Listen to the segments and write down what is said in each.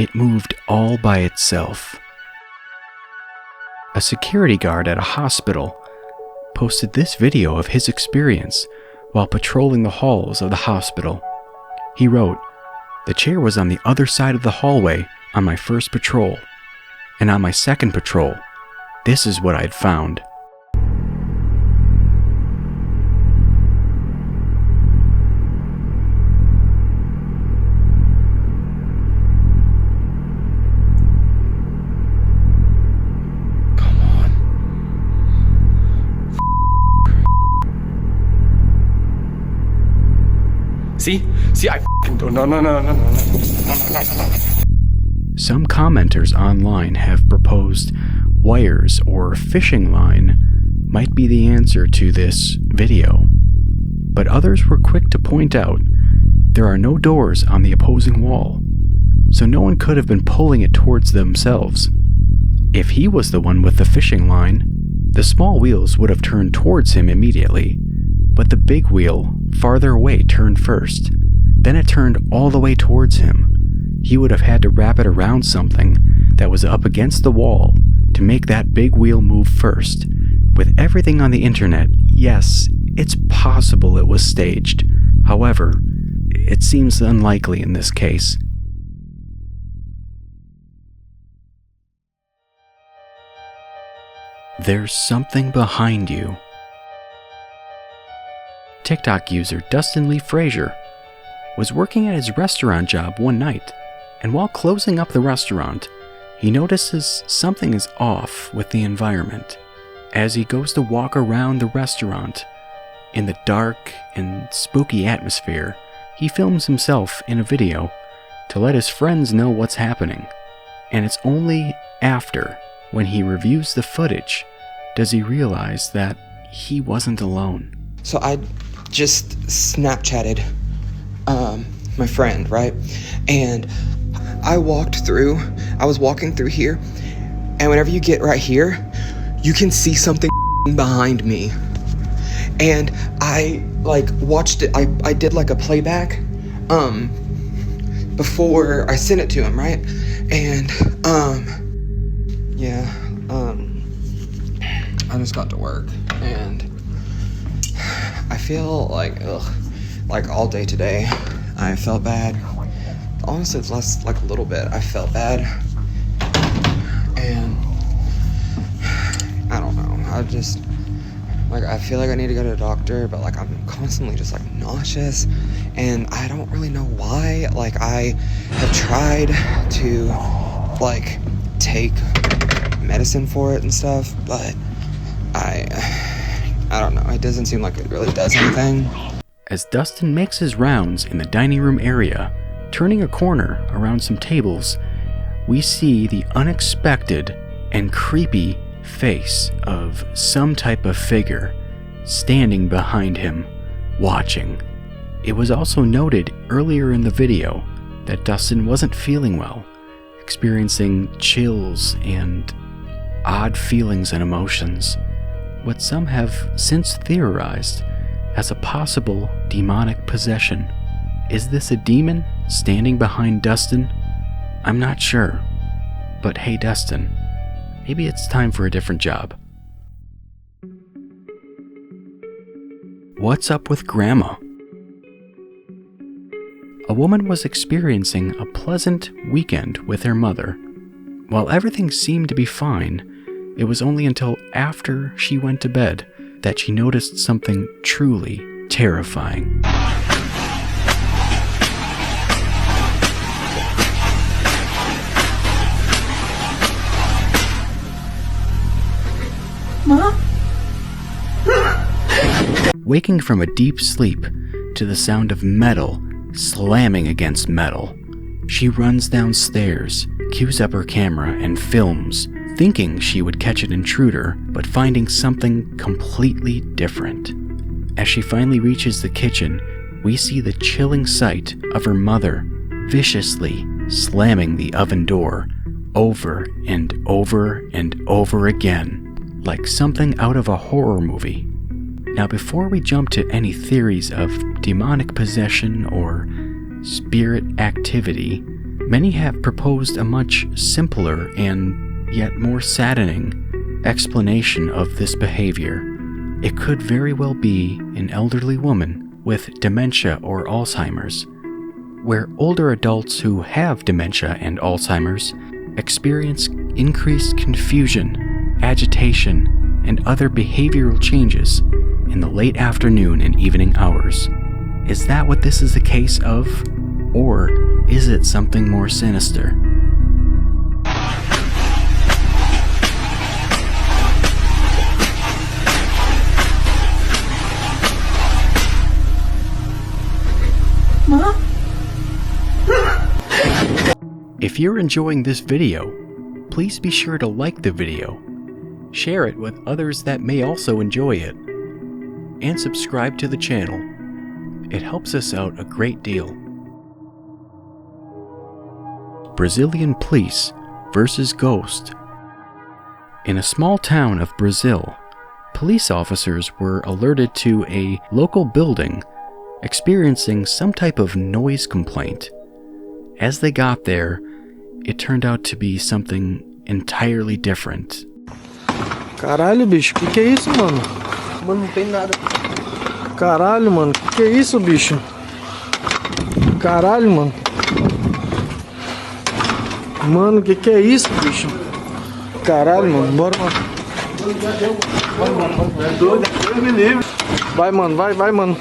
It moved all by itself. A security guard at a hospital posted this video of his experience while patrolling the halls of the hospital. He wrote, "The chair was on the other side of the hallway on my first patrol, and on my second patrol, this is what I'd found." See, I f***ing no. Some commenters online have proposed wires or fishing line might be the answer to this video, but others were quick to point out there are no doors on the opposing wall, so no one could have been pulling it towards themselves. If he was the one with the fishing line, the small wheels would have turned towards him immediately, but the big wheel farther away turned first. Then it turned all the way towards him. He would have had to wrap it around something that was up against the wall to make that big wheel move first. With everything on the internet, yes, it's possible it was staged. However, it seems unlikely in this case. There's something behind you. TikTok user dustinleefrazier was working at his restaurant job one night, and while closing up the restaurant, he notices something is off with the environment. As he goes to walk around the restaurant in the dark and spooky atmosphere, he films himself in a video to let his friends know what's happening. And it's only after, when he reviews the footage, does he realize that he wasn't alone. So I just Snapchatted my friend, right? And I was walking through here, and whenever you get right here, you can see something behind me. And I watched it, I did a playback before I sent it to him, right? And I just got to work, and I feel like all day today I felt bad. Honestly, it's less a little bit. I felt bad, and I don't know. I just I feel like I need to go to the doctor, but I'm constantly just nauseous, and I don't really know why. I have tried to take medicine for it and stuff, but I don't know. It doesn't seem like it really does anything. As Dustin makes his rounds in the dining room area, turning a corner around some tables, we see the unexpected and creepy face of some type of figure standing behind him, watching. It was also noted earlier in the video that Dustin wasn't feeling well, experiencing chills and odd feelings and emotions, what some have since theorized as a possible demonic possession. Is this a demon standing behind Dustin? I'm not sure. But hey, Dustin, maybe it's time for a different job. What's up with Grandma? A woman was experiencing a pleasant weekend with her mother. While everything seemed to be fine, it was only until after she went to bed that she noticed something truly terrifying. Mom? Waking from a deep sleep to the sound of metal slamming against metal, she runs downstairs, cues up her camera, and films, thinking she would catch an intruder, but finding something completely different. As she finally reaches the kitchen, we see the chilling sight of her mother viciously slamming the oven door over and over and over again, like something out of a horror movie. Now, before we jump to any theories of demonic possession or spirit activity, Many have proposed a much simpler and yet more saddening explanation of this behavior. It could very well be an elderly woman with dementia or Alzheimer's, where older adults who have dementia and Alzheimer's experience increased confusion, agitation, and other behavioral changes in the late afternoon and evening hours. Is that what this is a case of? Or is it something more sinister? If you're enjoying this video, please be sure to like the video, share it with others that may also enjoy it, and subscribe to the channel. It helps us out a great deal. Brazilian police versus ghost. In a small town of Brazil, police officers were alerted to a local building experiencing some type of noise complaint. As they got there, it turned out to be something entirely different. Caralho, bicho, que é isso, mano? Mano, não tem nada. Caralho, mano, que é isso, bicho? Caralho, mano. Mano, que é isso, bicho? Caralho, mano, bora, mano. É doido, Deus me livre. Vai, mano, vai, mano.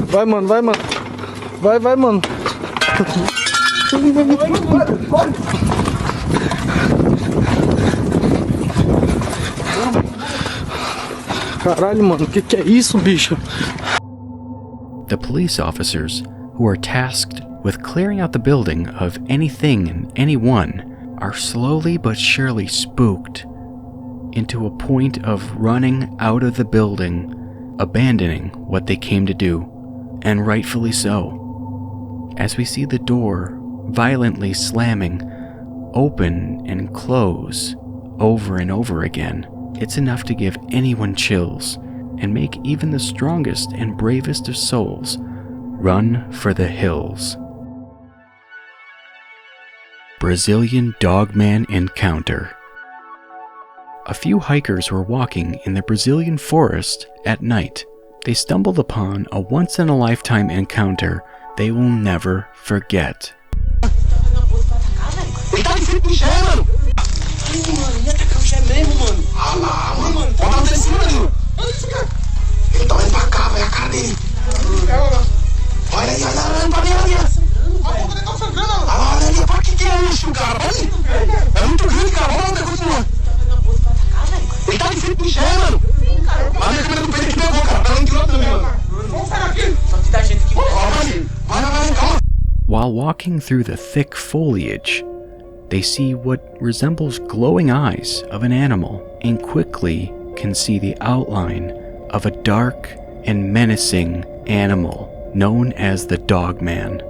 Vai, mano, vai, mano. Vai, mano. Caralho, mano, que é isso, bicho? The police officers, who are tasked with clearing out the building of anything and anyone, are slowly but surely spooked into a point of running out of the building, abandoning what they came to do, and rightfully so. As we see the door violently slamming open and close over and over again, it's enough to give anyone chills and make even the strongest and bravest of souls run for the hills. Brazilian Dogman Encounter. A few hikers were walking in the Brazilian forest at night. They stumbled upon a once-in-a-lifetime encounter they will never forget. Ele tá de frente pro Gé, mano. Ai, mano, ia atacar o Gé mesmo, mano. Ah lá, mano. Bota lá em cima, mano. Olha isso, cara. Ele tá olhando pra cá, velho, a cara dele. Olha aí, olha pra mim, olha. A boca dele tá sangrando, mano. Olha ali, pra que é isso, cara? Olha. É muito grande, cara. Olha onde continua. Ele tá de frente pro Gé, mano. Olha a câmera do peito que pegou, cara. Tá dando de lado também, mano. Vamos sair daqui. Só que dá gente aqui. Vai, calma. While walking through the thick foliage, they see what resembles glowing eyes of an animal and quickly can see the outline of a dark and menacing animal known as the Dogman.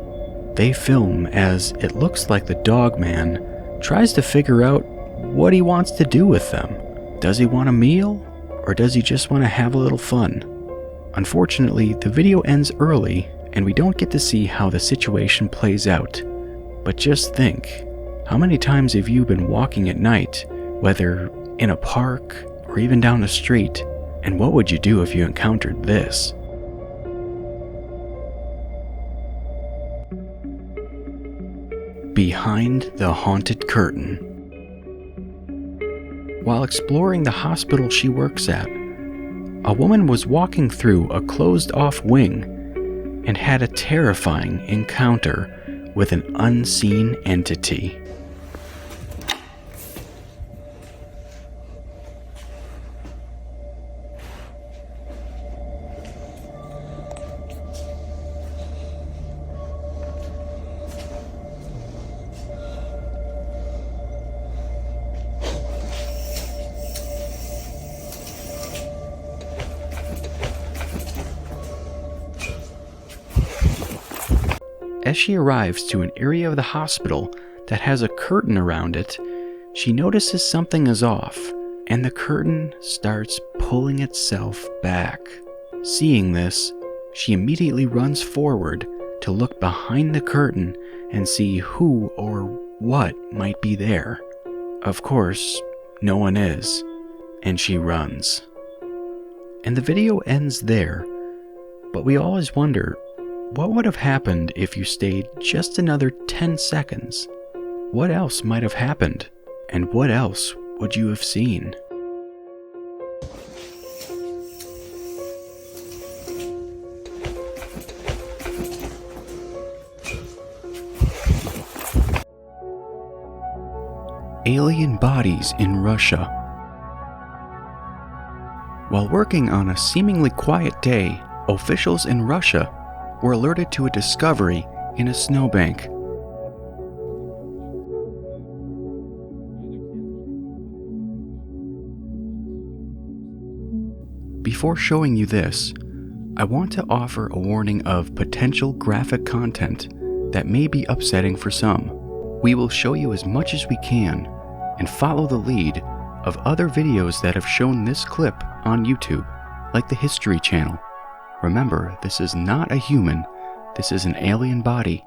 They film as it looks like the Dogman tries to figure out what he wants to do with them. Does he want a meal, or does he just want to have a little fun? Unfortunately, the video ends early and we don't get to see how the situation plays out. But just think, how many times have you been walking at night, whether in a park or even down the street, and what would you do if you encountered this? Behind the haunted curtain. While exploring the hospital she works at, a woman was walking through a closed-off wing and had a terrifying encounter with an unseen entity. As she arrives to an area of the hospital that has a curtain around it, she notices something is off, and the curtain starts pulling itself back. Seeing this, she immediately runs forward to look behind the curtain and see who or what might be there. Of course, no one is, and she runs. And the video ends there, but we always wonder, what would have happened if you stayed just another 10 seconds? What else might have happened, and what else would you have seen? Alien bodies in Russia. While working on a seemingly quiet day, officials in Russia were alerted to a discovery in a snowbank. Before showing you this, I want to offer a warning of potential graphic content that may be upsetting for some. We will show you as much as we can and follow the lead of other videos that have shown this clip on YouTube, like the History Channel. Remember, this is not a human, this is an alien body.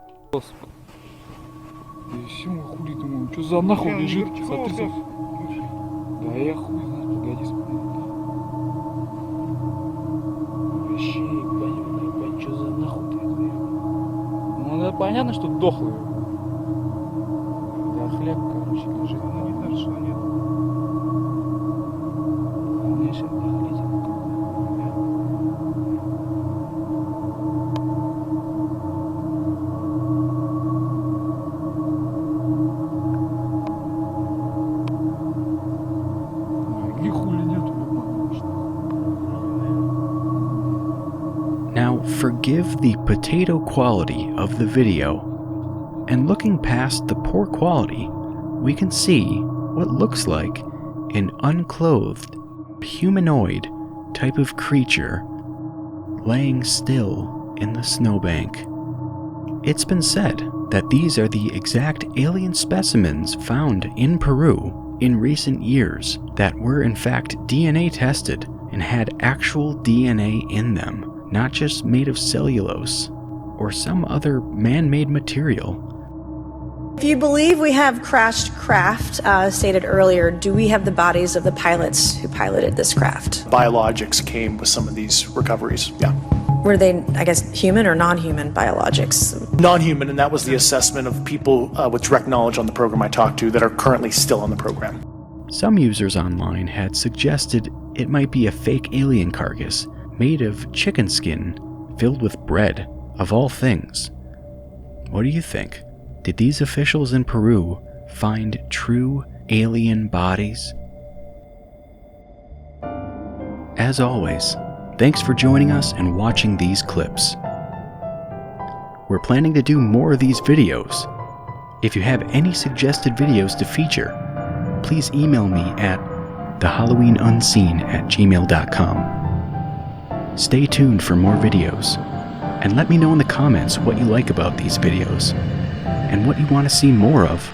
Понятно, что дохлый. Да, хлеб, короче, лежит. Ну, нехорошо, нет. Полнейшая дохлятина. Ноги хули нету, Now, forgive the potato quality of the video, and looking past the poor quality, we can see what looks like an unclothed, humanoid type of creature laying still in the snowbank. It's been said that these are the exact alien specimens found in Peru in recent years that were in fact DNA tested and had actual DNA in them, not just made of cellulose or some other man-made material. If you believe we have crashed craft, stated earlier, do we have the bodies of the pilots who piloted this craft? Biologics came with some of these recoveries, yeah. Were they, I guess, human or non-human biologics? Non-human, and that was the assessment of people with direct knowledge on the program I talked to that are currently still on the program. Some users online had suggested it might be a fake alien carcass made of chicken skin filled with bread, of all things. What do you think? Did these officials in Peru find true alien bodies? As always, thanks for joining us and watching these clips. We're planning to do more of these videos. If you have any suggested videos to feature, please email me at thehalloweenunseen@gmail.com. Stay tuned for more videos, and let me know in the comments what you like about these videos and what you want to see more of.